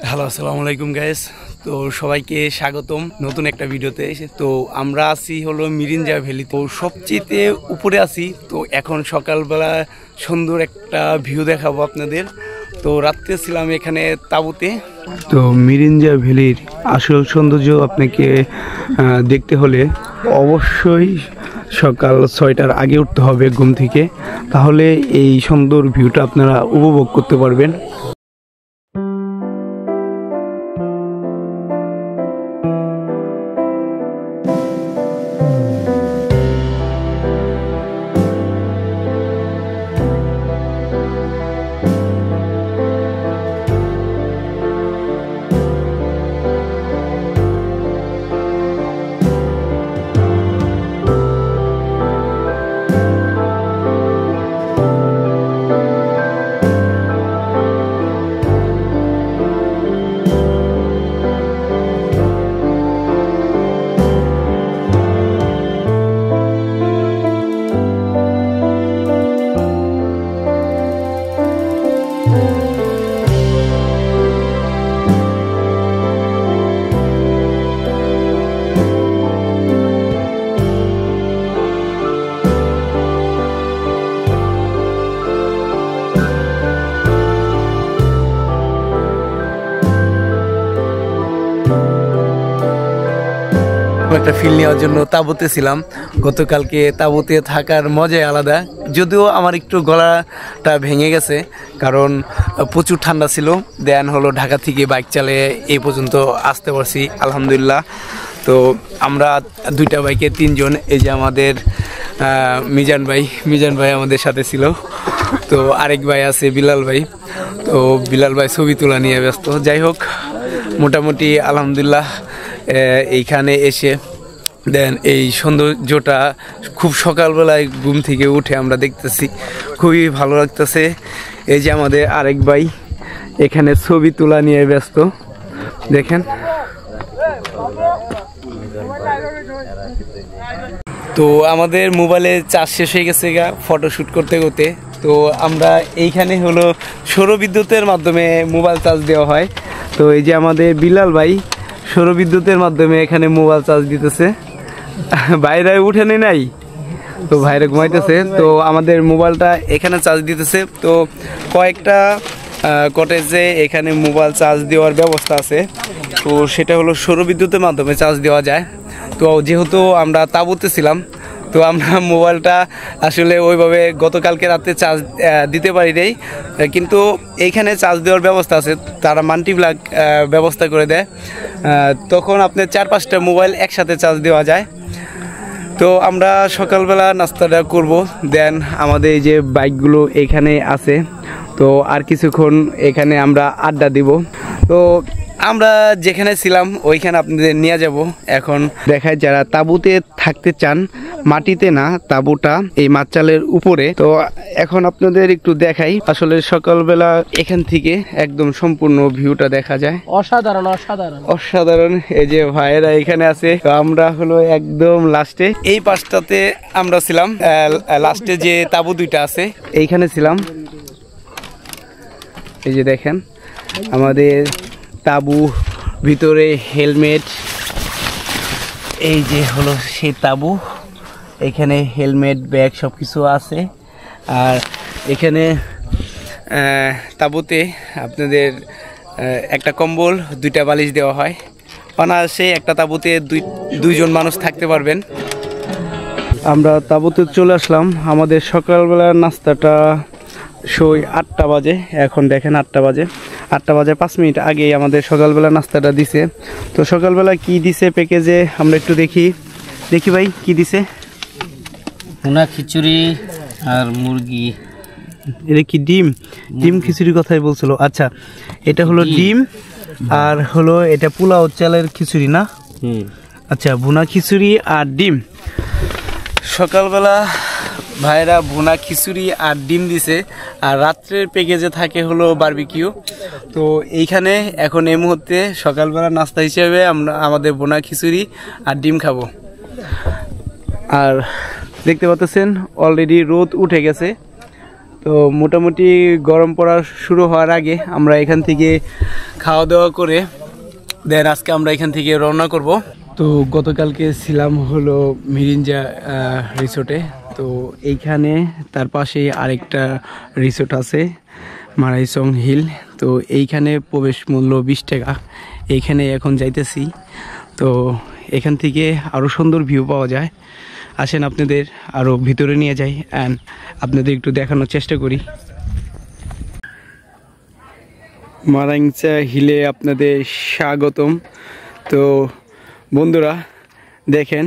Hello, আসসালামু আলাইকুম guys. তো সবাইকে স্বাগতম নতুন একটা ভিডিওতে। তো আমরা আছি হলো মিরিঞ্জা ভ্যালি, তো সবচেয়ে উপরে আছি। তো এখন সকালবেলা সুন্দর একটা ভিউ দেখাবো আপনাদের। তো রাত্রে ছিলাম এখানে তাঁবুতে। তো মিরিঞ্জা ভ্যালির আসল সৌন্দর্য আপনাকে দেখতে হলে অবশ্যই সকাল 6টার আগে উঠতে হবে ঘুম থেকে, তাহলে এই সুন্দর ভিউটা আপনারা উপভোগ করতে পারবেন। একটা ফিল নেওয়ার জন্য তাঁবুতে ছিলাম। গতকালকে তাঁবুতে থাকার মজাই আলাদা, যদিও আমার একটু গলাটা ভেঙে গেছে, কারণ প্রচুর ঠান্ডা ছিল। দেন হলো ঢাকা থেকে বাইক চালিয়ে এই পর্যন্ত আসতে পারছি আলহামদুলিল্লাহ। তো আমরা দুইটা বাইকে 3 জন। এই যে আমাদের মিজান ভাই আমাদের সাথে ছিল। তো আরেক ভাই আছে বিলাল ভাই। তো বিলাল ভাই ছবি তোলা নিয়ে ব্যস্ত। যাই হোক, মোটামুটি আলহামদুলিল্লাহ এইখানে এসে দেন এই সৌন্দর্যটা খুব সকালবেলায় ঘুম থেকে উঠে আমরা দেখতেছি, খুবই ভালো লাগতেছে। এই যে আমাদের আরেক ভাই এখানে ছবি তোলা নিয়ে ব্যস্ত, দেখেন। তো আমাদের মোবাইলে চার্জ শেষ হয়ে গেছে ফটোশ্যুট করতে করতে। তো আমরা এইখানে হলো সৌরবিদ্যুতের মাধ্যমে মোবাইল চার্জ দেওয়া হয়। তো এই যে আমাদের বিলাল ভাই সৌরবিদ্যুতের মাধ্যমে এখানে মোবাইল চার্জ দিতেছে। বাইরে উঠেনি নাই, তো ভাইরা ঘুমাইতেছে। তো আমাদের মোবাইলটা এখানে চার্জ দিতেছে। তো কয়েকটা কটেজে এখানে মোবাইল চার্জ দেওয়ার ব্যবস্থা আছে। তো সেটা হলো সৌরবিদ্যুতের মাধ্যমে চার্জ দেওয়া যায়। তো যেহেতু আমরা তাঁবুতে ছিলাম, তো আমরা মোবাইলটা আসলে ওইভাবে গতকালকে রাতে চার্জ দিতে পারি নাই, কিন্তু এইখানে চার্জ দেওয়ার ব্যবস্থা আছে। তারা মাল্টিপ্লাগ ব্যবস্থা করে দেয়, তখন আপনার 4-5টা মোবাইল একসাথে চার্জ দেওয়া যায়। তো আমরা সকালবেলা নাস্তাটা করব, দেন আমাদের এই যে বাইকগুলো এখানে আছে। তো আর কিছুক্ষণ এখানে আমরা আড্ডা দিব। তো আমরা যেখানে ছিলাম ওইখানে আপনাদের নিয়ে যাব। এখন দেখায় যারা তাঁবুতে থাকতে চান, মাটিতে না, তাঁবুটা এই মাচালের উপরে। তো এখন আপনাদের একটু দেখাই, আসলে সকালবেলা এখান থেকে একদম সম্পূর্ণ ভিউটা দেখা যায়। অসাধারণ অসাধারণ অসাধারণ। এই যে ভাইয়েরা এখানে আছে। তো আমরা হলো একদম লাস্টে এই পাশটাতে আমরা ছিলাম, লাস্টে যে তাঁবু দুইটা আছে এইখানে ছিলাম। এই যে দেখেন আমাদের তাঁবু, ভিতরে হেলমেট। এই যে হলো সেই তাঁবু, এখানে হেলমেট, ব্যাগ সব কিছু আছে। আর এখানে তাঁবুতে আপনাদের একটা কম্বল, 2টা বালিশ দেওয়া হয়। অনায়াসে একটা তাঁবুতে দুইজন মানুষ থাকতে পারবেন। আমরা তাঁবুতে চলে আসলাম। আমাদের সকালবেলার নাস্তাটা 8টা বাজে। এখন দেখেন 8টা বাজে, 8টা বাজে 5 মিনিট আগেই আমাদের সকালবেলা নাস্তাটা দিছে। তো সকালবেলা কি দিছে প্যাকেজে আমরা একটু দেখি ভাই কি দিছে। ভুনা খিচুড়ি আর মুরগি। এটা কি ডিম খিচুড়ির কথাই বলছিল। আচ্ছা, এটা হলো ডিম, আর হলো এটা পোলাও চালের খিচুড়ি না? আচ্ছা, ভুনা খিচুড়ি আর ডিম। সকালবেলা ভাইরা ভুনা খিচুড়ি আর ডিম দিছে। আর রাত্রের প্যাকেজে থাকে হলো বারবিকিউ। তো এইখানে এখন এই মুহূর্তে সকালবেলা নাস্তা হিসেবে আমরা আমাদের ভুনা খিচুড়ি আর ডিম খাবো। আর দেখতে পাচ্ছেন অলরেডি রোদ উঠে গেছে। তো মোটামুটি গরম পড়া শুরু হওয়ার আগে আমরা এখান থেকে খাওয়া দাওয়া করে দেন আজকে আমরা এখান থেকে রওনা করব। তো গতকালকে ছিলাম হলো মিরিঞ্জা রিসোর্টে। তো এইখানে তার পাশে আরেকটা রিসোর্ট আছে মারাইসং হিল। তো এইখানে প্রবেশ মূল্য 20 টাকা। এইখানে এখন যাইতেছি। তো এখান থেকে আরও সুন্দর ভিউ পাওয়া যায়। আসেন আপনাদের আরও ভিতরে নিয়ে যাই অ্যান্ড আপনাদের একটু দেখানোর চেষ্টা করি। মারাইংচা হিলে আপনাদের স্বাগতম। তো বন্ধুরা দেখেন,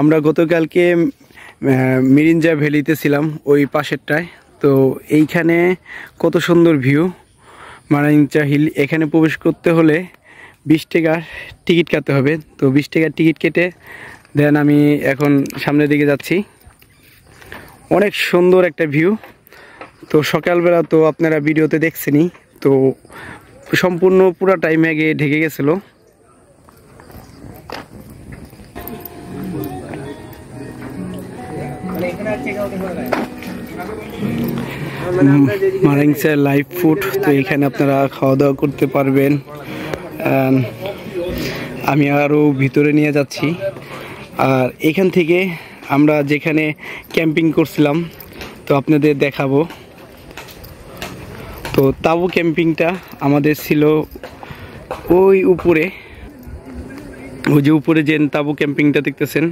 আমরা গতকালকে মিরিঞ্জা ভ্যালিতে ছিলাম ওই পাশেরটায়। তো এইখানে কত সুন্দর ভিউ মারাইংচা হিল। এখানে প্রবেশ করতে হলে 20 টাকার টিকিট কাটতে হবে। তো 20 টাকার টিকিট কেটে দেন আমি এখন সামনের দিকে যাচ্ছি। অনেক সুন্দর একটা ভিউ। তো সকালবেলা তো আপনারা ভিডিওতে দেখছেনই, তো সম্পূর্ণ পুরাটাই মেঘে ঢেকে গেছিল। মারাইংচার লাইভ ফুড, তো এখানে আপনারা খাওয়া দাওয়া করতে পারবেন। আমি আরও ভিতরে নিয়ে যাচ্ছি। আর এখান থেকে আমরা যেখানে ক্যাম্পিং করছিলাম তো আপনাদের দেখাবো। তো তাবু ক্যাম্পিংটা আমাদের ছিল ওই উপরে, ওই যে উপরে যে তাবু ক্যাম্পিংটা দেখতেছেন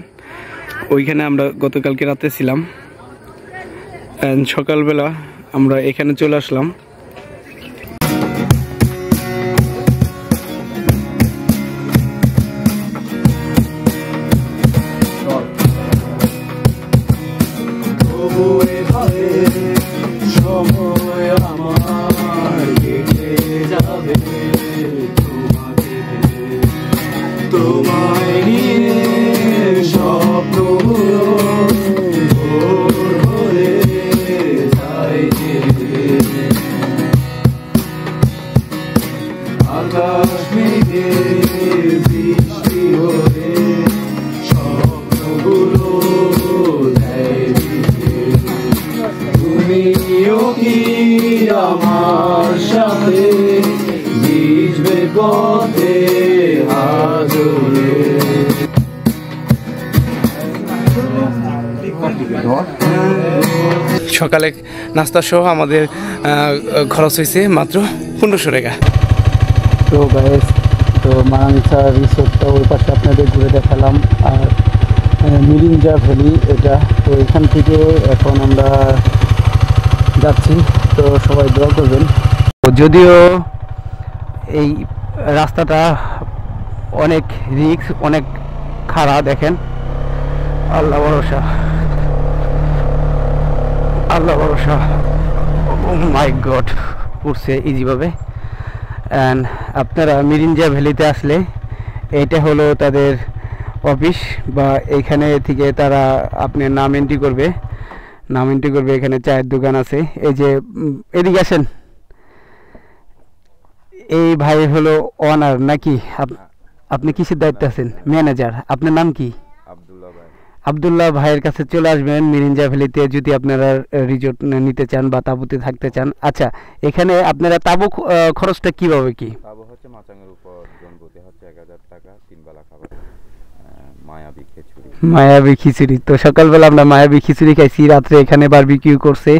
ওইখানে আমরা গতকালকে রাতে ছিলাম। সকালবেলা আমরা এখানে চলে আসলাম। সকালে নাস্তা সহ আমাদের খরচ হয়েছে মাত্র 1500 টাকা। তো গাইস, তো মারাংচা রিসোর্টটা ওই পাশে আপনাদের ঘুরে দেখালাম। আর মিরিঞ্জা ভ্যালি এটা। তো এখান থেকে এখন আমরা যাচ্ছি। তো সবাই দোয়া করবেন। যদিও এই রাস্তাটা অনেক রিস্ক, অনেক খারাপ। দেখেন, আল্লাহ ভরসা, আল্লাহ ভরসা। ও মাই গড, উঠছে ইজিভাবে। অ্যান্ড আপনারা মিরিঞ্জা ভ্যালিতে আসলে এইটা হলো তাদের অফিস, বা এইখানে থেকে তারা আপনার নাম এন্ট্রি করবে। এখানে চায়ের দোকান আছে। এই যে এদিকে আসেন, এই ভাই হলো ওনার নাকি? আপনি কিসের দায়িত্বে আছেন? ম্যানেজার। আপনার নাম কি? আব্দুল্লাহ ভাইয়ের কাছে চলে আসবেন মিরিঞ্জা ভ্যালিতে যদি আপনারা রিসোর্ট নিতে চান বা তাঁবুতে থাকতে চান। আচ্ছা, এখানে আপনারা তাঁবু খরচটা কিভাবে কি? তাঁবু হচ্ছে মাচাঙের উপর, জনপ্রতি হচ্ছে 1000 টাকা, 3 বেলা খাবার, মায়াবী খিচুড়ি। তো সকালবেলা আমরা মায়াবী খিচুড়ি খাইছি, রাত্রে এখানে বারবিকিউ করছে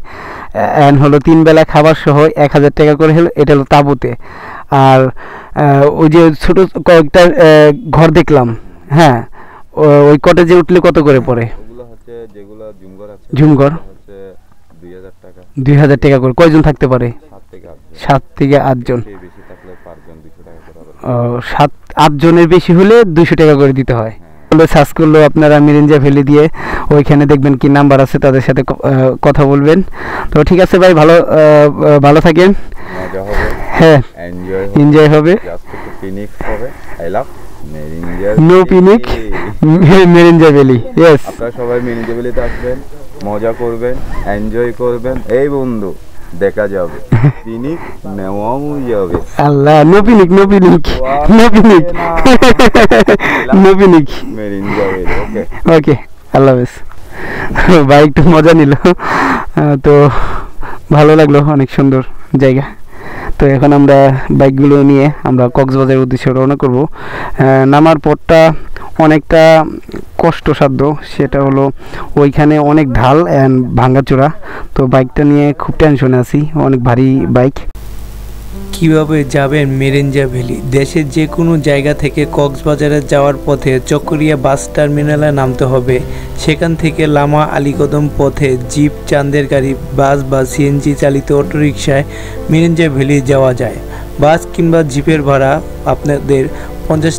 এন্ড হলো 3 বেলা খাবার সহ 1000 টাকা করে হলো। এটা হলো তাঁবুতে। আর ওই যে ছোট কয়েকটা ঘর দেখলাম, হ্যাঁ, ওই কটেজে উঠলে কত করে পড়ে? ওগুলো হচ্ছে যেগুলো ঝুমঘর আছে, ঝুমঘর হচ্ছে 2000 টাকা। 2000 টাকা করে। কয়জন থাকতে পারে? 7 থেকে 8 জন। বেশি থাকলে পার জন 200 টাকা করে। 7-8 জনের বেশি হলে 200 টাকা করে দিতে হয়। সার্চ করলো আপনারা মিরিঞ্জা ভ্যালি দিয়ে, ওইখানে দেখবেন কি নাম্বার আছে, তাদের সাথে কথা বলবেন। তো ঠিক আছে ভাই, ভালো থাকেন। মজা হবে, হ্যাঁ, এনজয় হবে। জাস্ট একটু পিকনিক হবে। I love Mirinja. No picnic, Mirinja valley. Yes, আপনারা সবাই মিরিঞ্জা ভ্যালিতে আসবেন, মজা করবেন, এনজয় করবেন। এই বন্ধু দেখা যাবে, পিকনিক নেওয়াও যাবে। আল্লাহ, no picnic, no picnic, no picnic, no picnic, Mirinja valley. Okay okay, আল্লাহ হাফেজ। ভাই একটু মজা নিল। তো ভালো লাগলো, অনেক সুন্দর জায়গা। তো এখন আমরা বাইকগুলো নিয়ে আমরা কক্সবাজারের উদ্দেশ্যে রওনা করব। নামার পথটা অনেকটা কষ্টসাধ্য, সেটা হলো ওইখানে অনেক ঢাল অ্যান্ড ভাঙাচোরা। তো বাইকটা নিয়ে খুব টেনশনে আছি, অনেক ভারী বাইক। কিভাবে যাবেন মেরিঞ্জা ভ্যালি? দেশের যে কোনো জায়গা থেকে কক্সবাজারে যাওয়ার পথে চকরিয়া বাস টার্মিনালে নামতে হবে। সেখান থেকে লামা আলীকদম পথে জিপ, চাঁদের গাড়ি, বাস বা সিএনজি চালিত অটোরিকশায় মেরিঞ্জা ভ্যালি যাওয়া যায়। বাস কিংবা জিপের ভাড়া আপনাদের 50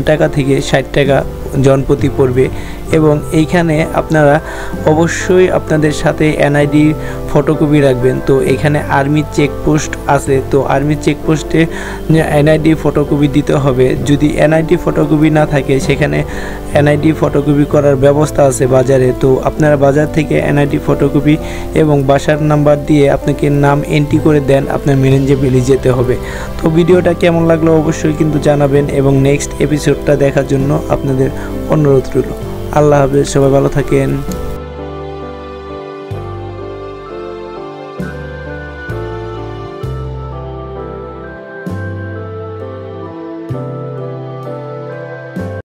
টাকা থেকে 60 টাকা জনপ্রতি পড়বে। এবং এইখানে আপনারা অবশ্যই আপনাদের সাথে এনআইডি ফটোকপি রাখবেন। তো এখানে আর্মি চেকপোস্ট আছে, তো আর্মি চেকপোস্টে এনআইডি ফটোকপি দিতে হবে। যদি এনআইডি ফটোকপি না থাকে সেখানে এনআইডি ফটোকপি করার ব্যবস্থা আছে বাজারে। তো আপনারা বাজার থেকে এনআইডি ফটোকপি এবং বাসার নাম্বার দিয়ে আপনাকে নাম এন্ট্রি করে দেন, আপনার মেরিঞ্জা ভ্যালি যেতে হবে। তো ভিডিওটা কেমন লাগলো অবশ্যই কিন্তু জানাবেন এবং নেক্সট এপিসোডটা দেখার জন্য আপনাদের অনুরোধ রইল। আল্লাহ হাফেজ, সবাই ভালো থাকেন।